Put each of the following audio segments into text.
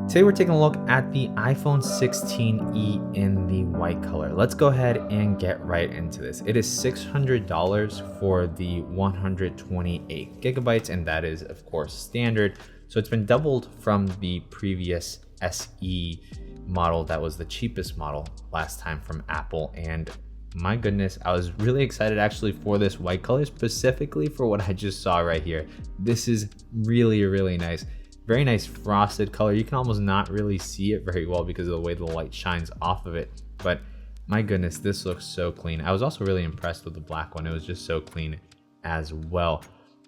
Today we're taking a look at the iPhone 16e in the white color. Let's go ahead and get right into this. It is $600 for the 128 gigabytes, and that is of course standard. So it's been doubled from the previous SE model that was the cheapest model last time from Apple. And my goodness, I was really excited actually for this white color, specifically for what I just saw right here. This is really nice. Very nice frosted color. You can almost not really see it very well because of the way the light shines off of it. But my goodness, this looks so clean. I was also really impressed with the black one. It was just so clean as well.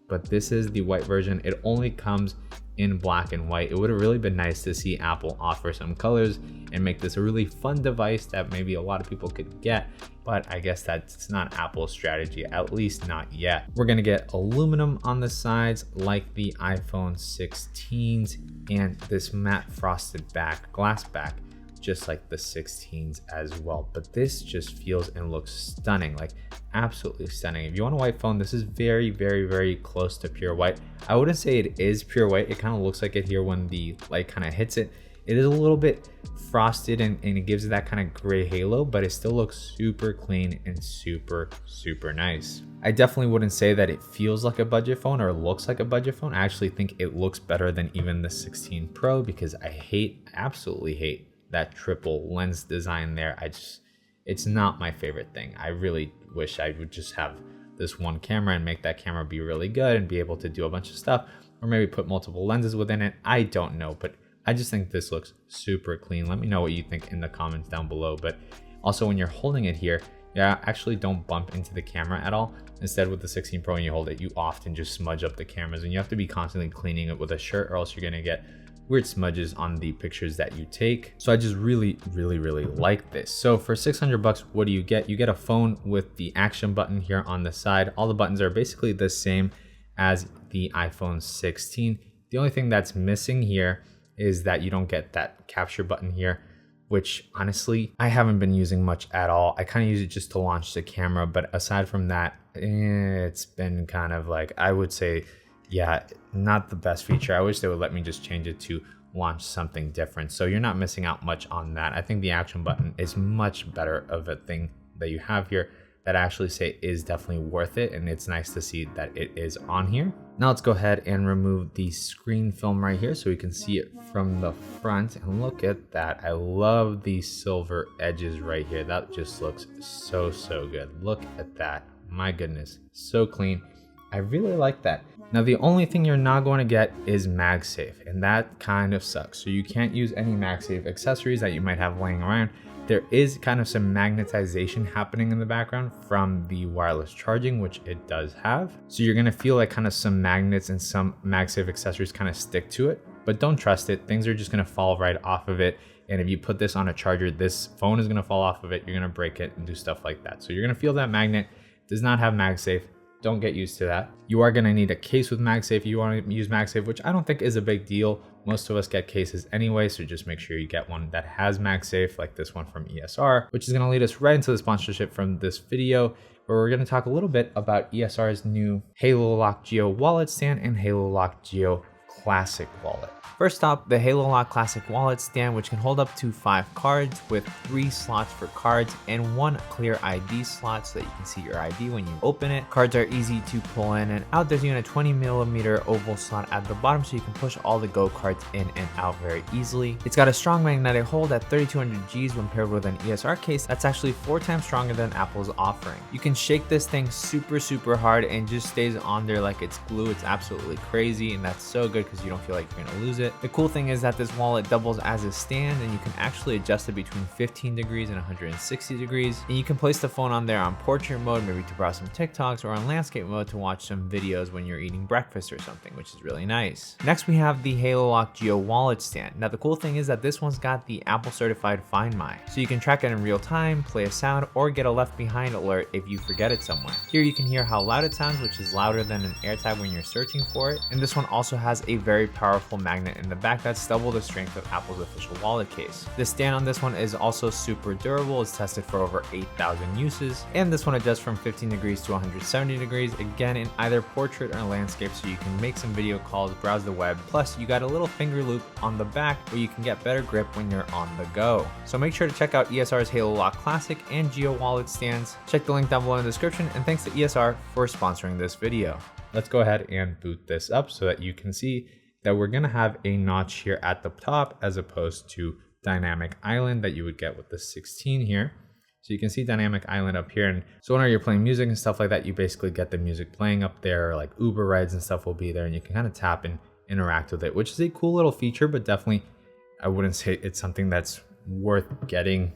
But this is the white version. It only comes in black and white. It would have really been nice to see Apple offer some colors and make this a really fun device that maybe a lot of people could get, but I guess that's not Apple's strategy, at least not yet. We're gonna get aluminum on the sides like the iPhone 16s and this matte frosted back, glass back, just like the 16s as well. But this just feels and looks stunning, like absolutely stunning. If you want a white phone, this is very close to pure white. I wouldn't say it is pure white. It kind of looks like it here when the light kind of hits it. It is a little bit frosted and it gives it that kind of gray halo, but it still looks super clean and super nice. I definitely wouldn't say that it feels like a budget phone or looks like a budget phone. I actually think it looks better than even the 16 Pro because I absolutely hate that triple lens design there. It's not my favorite thing. I really wish I would just have this one camera and make that camera be really good and be able to do a bunch of stuff, or maybe put multiple lenses within it. I don't know, but I just think this looks super clean. Let me know what you think in the comments down below. But also when you're holding it here, actually don't bump into the camera at all. Instead, with the 16 Pro, when you hold it, you often just smudge up the cameras and you have to be constantly cleaning it with a shirt, or else you're gonna get weird smudges on the pictures that you take. So I just really like this. So for 600 bucks, what do you get? You get a phone with the action button here on the side. All the buttons are basically the same as the iPhone 16. The only thing that's missing here is that you don't get that capture button here, which honestly, I haven't been using much at all. I kind of use it just to launch the camera, but aside from that, it's been kind of like, I would say, yeah, not the best feature. I wish they would let me just change it to launch something different. So you're not missing out much on that. I think the action button is much better of a thing that you have here that I actually say is definitely worth it. And it's nice to see that it is on here. Now let's go ahead and remove the screen film right here so we can see it from the front. And look at that. I love these silver edges right here. That just looks so good. Look at that. My goodness, so clean. I really like that. Now the only thing you're not going to get is MagSafe, and that kind of sucks. So you can't use any MagSafe accessories that you might have laying around. There is kind of some magnetization happening in the background from the wireless charging, which it does have. So you're gonna feel like kind of some magnets and some MagSafe accessories kind of stick to it, but don't trust it. Things are just gonna fall right off of it. And if you put this on a charger, this phone is gonna fall off of it. You're gonna break it and do stuff like that. So you're gonna feel that magnet. It does not have MagSafe. Don't get used to that. You are gonna need a case with MagSafe if you wanna use MagSafe, which I don't think is a big deal. Most of us get cases anyway, so just make sure you get one that has MagSafe, like this one from ESR, which is gonna lead us right into the sponsorship from this video, where we're gonna talk a little bit about ESR's new Halo Lock Geo wallet stand and Halo Lock Geo Classic wallet. First up, the Halo Lock Classic wallet stand, which can hold up to 5 cards with 3 slots for cards and 1 clear ID slot so that you can see your ID when you open it. Cards are easy to pull in and out. There's even a 20mm oval slot at the bottom so you can push all the Go cards in and out very easily. It's got a strong magnetic hold at 3200 Gs when paired with an ESR case that's actually 4 times stronger than Apple's offering. You can shake this thing super hard and just stays on there like it's glue. It's absolutely crazy, and that's so good because you don't feel like you're gonna lose it. The cool thing is that this wallet doubles as a stand, and you can actually adjust it between 15 degrees and 160 degrees. And you can place the phone on there on portrait mode, maybe to browse some TikToks, or on landscape mode to watch some videos when you're eating breakfast or something, which is really nice. Next, we have the Halo Lock Geo wallet stand. Now, the cool thing is that this one's got the Apple certified Find My, so you can track it in real time, play a sound, or get a left behind alert if you forget it somewhere. Here you can hear how loud it sounds, which is louder than an AirTag when you're searching for it. And this one also has a very powerful magnet magnet in the back that's double the strength of Apple's official wallet case. The stand on this one is also super durable. It's tested for over 8,000 uses, and this one adjusts from 15 degrees to 170 degrees, again in either portrait or landscape, so you can make some video calls, browse the web. Plus you got a little finger loop on the back where you can get better grip when you're on the go. So make sure to check out ESR's Halo Lock Classic and Geo Wallet stands. Check the link down below in the description, and thanks to ESR for sponsoring this video. Let's go ahead and boot this up so that you can see that we're gonna have a notch here at the top as opposed to Dynamic Island that you would get with the 16 here. So you can see Dynamic Island up here, and so whenever you're playing music and stuff like that, you basically get the music playing up there, like Uber rides and stuff will be there, and you can kind of tap and interact with it, which is a cool little feature, but definitely I wouldn't say it's something that's worth getting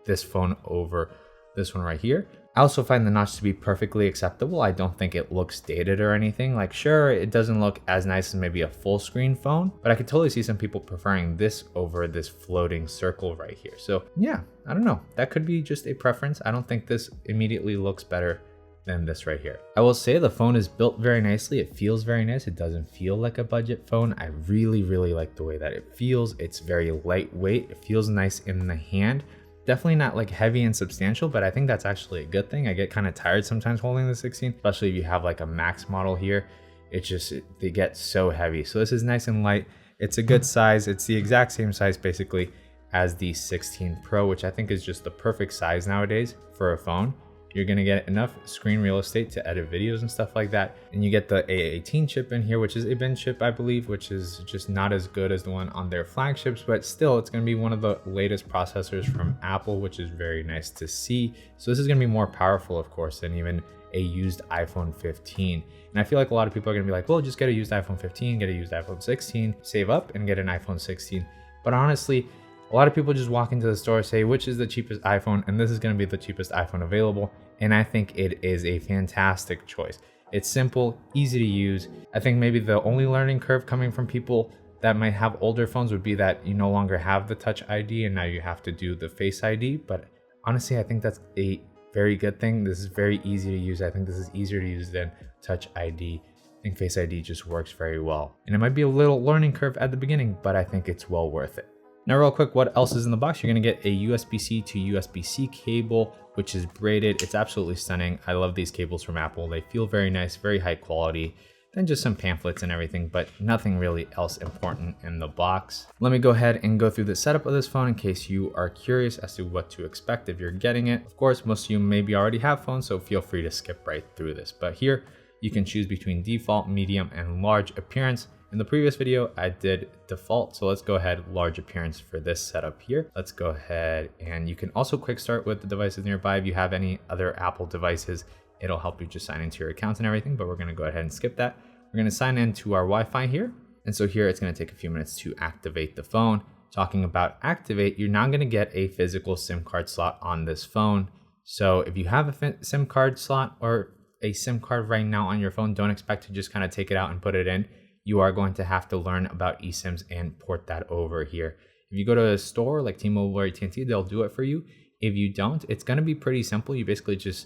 this phone over this one right here. I also find the notch to be perfectly acceptable. I don't think it looks dated or anything. Like, sure, it doesn't look as nice as maybe a full screen phone, but I could totally see some people preferring this over this floating circle right here. So yeah, I don't know. That could be just a preference. I don't think this immediately looks better than this right here. I will say the phone is built very nicely. It feels very nice. It doesn't feel like a budget phone. I really, really like the way that it feels. It's very lightweight. It feels nice in the hand. Definitely not like heavy and substantial, but I think that's actually a good thing. I get kind of tired sometimes holding the 16, especially if you have like a max model here. They get so heavy. So this is nice and light. It's a good size. It's the exact same size basically as the 16 Pro, which I think is just the perfect size nowadays for a phone. You're gonna get enough screen real estate to edit videos and stuff like that. And you get the A18 chip in here, which is a bin chip, I believe, which is just not as good as the one on their flagships, but still it's gonna be one of the latest processors from Apple, which is very nice to see. So this is gonna be more powerful, of course, than even a used iPhone 15. And I feel like a lot of people are gonna be like, well, just get a used iPhone 15, get a used iPhone 16, save up and get an iPhone 16. But honestly, a lot of people just walk into the store, say, which is the cheapest iPhone? And this is gonna be the cheapest iPhone available. And I think it is a fantastic choice. It's simple, easy to use. I think maybe the only learning curve coming from people that might have older phones would be that you no longer have the Touch ID and now you have to do the Face ID. But honestly, I think that's a very good thing. This is very easy to use. I think this is easier to use than Touch ID. I think Face ID just works very well. And it might be a little learning curve at the beginning, but I think it's well worth it. Now real quick, what else is in the box? You're gonna get a USB-C to USB-C cable, which is braided. It's absolutely stunning. I love these cables from Apple. They feel very nice, very high quality. Then just some pamphlets and everything, but nothing really else important in the box. Let me go ahead and go through the setup of this phone in case you are curious as to what to expect if you're getting it. Of course, most of you maybe already have phones, so feel free to skip right through this. But here, you can choose between default, medium, and large appearance. In the previous video, I did default, so let's go ahead large appearance for this setup here. Let's go ahead, and you can also quick start with the devices nearby. If you have any other Apple devices, it'll help you just sign into your accounts and everything, but we're gonna go ahead and skip that. We're gonna sign into our Wi-Fi here. And so here it's gonna take a few minutes to activate the phone. Talking about activate, you're now gonna get a physical SIM card slot on this phone. So if you have a SIM card slot or a SIM card right now on your phone, don't expect to just kind of take it out and put it in. You are going to have to learn about eSIMs and port that over here. If you go to a store like T-Mobile or AT&T, they'll do it for you. If you don't, it's going to be pretty simple. You basically just,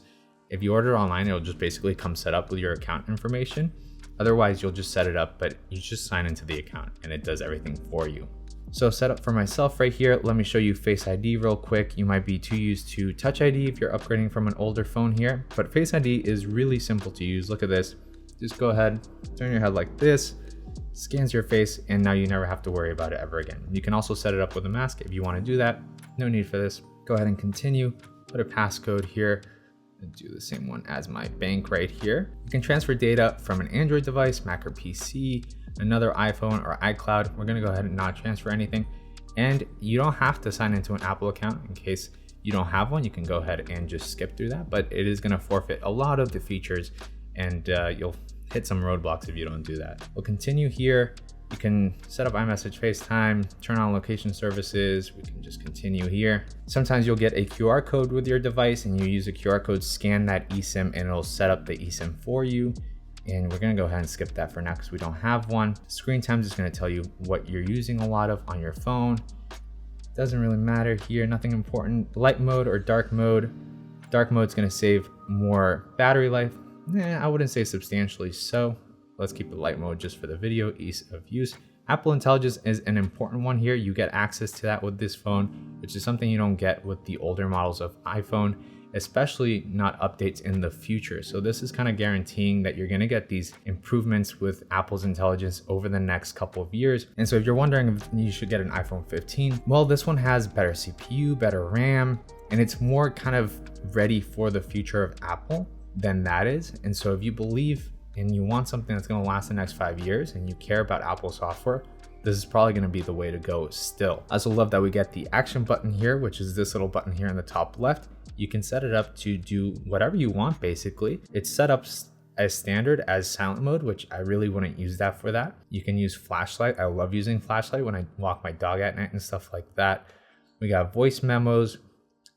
if you order online, it'll just basically come set up with your account information. Otherwise, you'll just set it up, but you just sign into the account and it does everything for you. So set up for myself right here. Let me show you Face ID real quick. You might be too used to Touch ID if you're upgrading from an older phone here, but Face ID is really simple to use. Look at this. Just go ahead, turn your head like this, scans your face, and now you never have to worry about it ever again. You can also set it up with a mask if you want to do that. No need for this. Go ahead and continue. Put a passcode here and do the same one as my bank right here. You can transfer data from an Android device, Mac or PC, another iPhone or iCloud. We're going to go ahead and not transfer anything. And you don't have to sign into an Apple account. In case you don't have one, you can go ahead and just skip through that, but it is going to forfeit a lot of the features, and you'll hit some roadblocks if you don't do that. We'll continue here. You can set up iMessage, FaceTime, turn on location services. We can just continue here. Sometimes you'll get a QR code with your device and you use a QR code, scan that eSIM, and it'll set up the eSIM for you. And we're gonna go ahead and skip that for now because we don't have one. Screen time is gonna tell you what you're using a lot of on your phone. Doesn't really matter here, nothing important. Light mode or dark mode. Dark mode is gonna save more battery life. I wouldn't say substantially so. Let's keep it light mode just for the video, ease of use. Apple Intelligence is an important one here. You get access to that with this phone, which is something you don't get with the older models of iPhone, especially not updates in the future. So this is kind of guaranteeing that you're gonna get these improvements with Apple's intelligence over the next couple of years. And so if you're wondering if you should get an iPhone 15, well, this one has better CPU, better RAM, and it's more kind of ready for the future of Apple than that is. And so if you believe and you want something that's gonna last the next 5 years and you care about Apple software, this is probably gonna be the way to go still. I also love that we get the action button here, which is this little button here in the top left. You can set it up to do whatever you want, basically. It's set up as standard as silent mode, which I really wouldn't use that for that. You can use flashlight. I love using flashlight when I walk my dog at night and stuff like that. We got voice memos.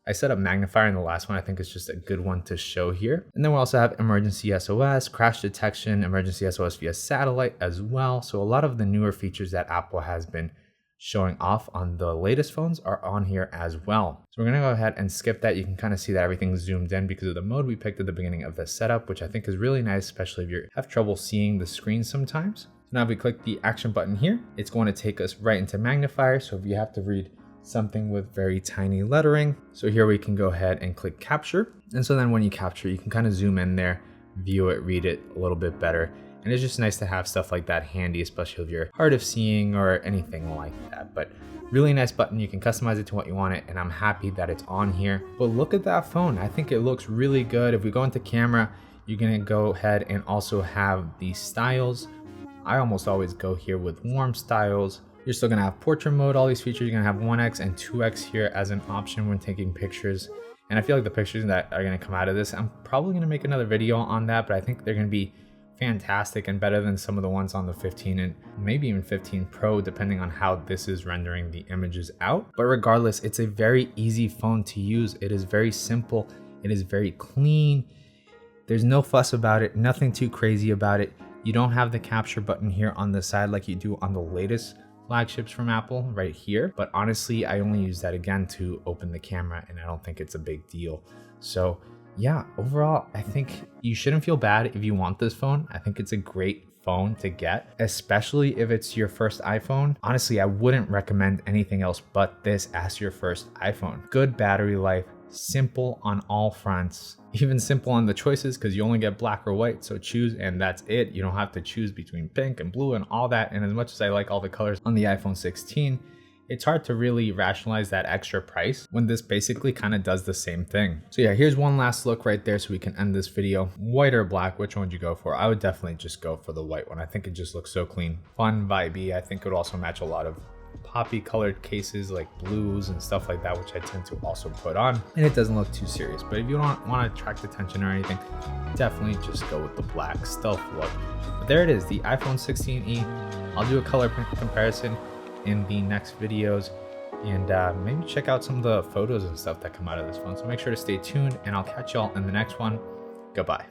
I set up magnifier in the last one. I think it's just a good one to show here. And then we also have emergency SOS, crash detection, emergency SOS via satellite as well. So a lot of the newer features that Apple has been showing off on the latest phones are on here as well. So we're gonna go ahead and skip that. You can kind of see that everything's zoomed in because of the mode we picked at the beginning of the setup, which I think is really nice, especially if you have trouble seeing the screen sometimes. So now if we click the action button here, it's going to take us right into magnifier. So if you have to read something with very tiny lettering. So here we can go ahead and click capture. And so then when you capture, you can kind of zoom in there, view it, read it a little bit better. And it's just nice to have stuff like that handy, especially if you're hard of seeing or anything like that. But really nice button. You can customize it to what you want it. And I'm happy that it's on here. But look at that phone. I think it looks really good. If we go into camera, you're gonna go ahead and also have the styles. I almost always go here with warm styles. You're still gonna have portrait mode, all these features. You're gonna have 1x and 2x here as an option when taking pictures. And I feel like the pictures that are gonna come out of this, I'm probably gonna make another video on that, but I think they're gonna be fantastic and better than some of the ones on the 15 and maybe even 15 Pro, depending on how this is rendering the images out. But regardless, it's a very easy phone to use. It is very simple. It is very clean. There's no fuss about it, nothing too crazy about it. You don't have the capture button here on the side like you do on the latest flagships from Apple right here. But honestly, I only use that again to open the camera and I don't think it's a big deal. So yeah, overall, I think you shouldn't feel bad if you want this phone. I think it's a great phone to get, especially if it's your first iPhone. Honestly, I wouldn't recommend anything else but this as your first iPhone. Good battery life, simple on all fronts, even simple on the choices because you only get black or white, so choose and that's it. You don't have to choose between pink and blue and all that. And as much as I like all the colors on the iPhone 16, it's hard to really rationalize that extra price when this basically kind of does the same thing. So yeah, here's one last look right there so we can end this video. White or black, which one would you go for? I would definitely just go for the white one. I think it just looks so clean, fun, vibey. I think it would also match a lot of poppy colored cases like blues and stuff like that, which I tend to also put on, and it doesn't look too serious. But if you don't want to attract attention or anything, definitely just go with the black stealth look. But there it is, the iPhone 16e. I'll do a color comparison in the next videos and maybe check out some of the photos and stuff that come out of this phone. So make sure to stay tuned and I'll catch y'all in the next one. Goodbye.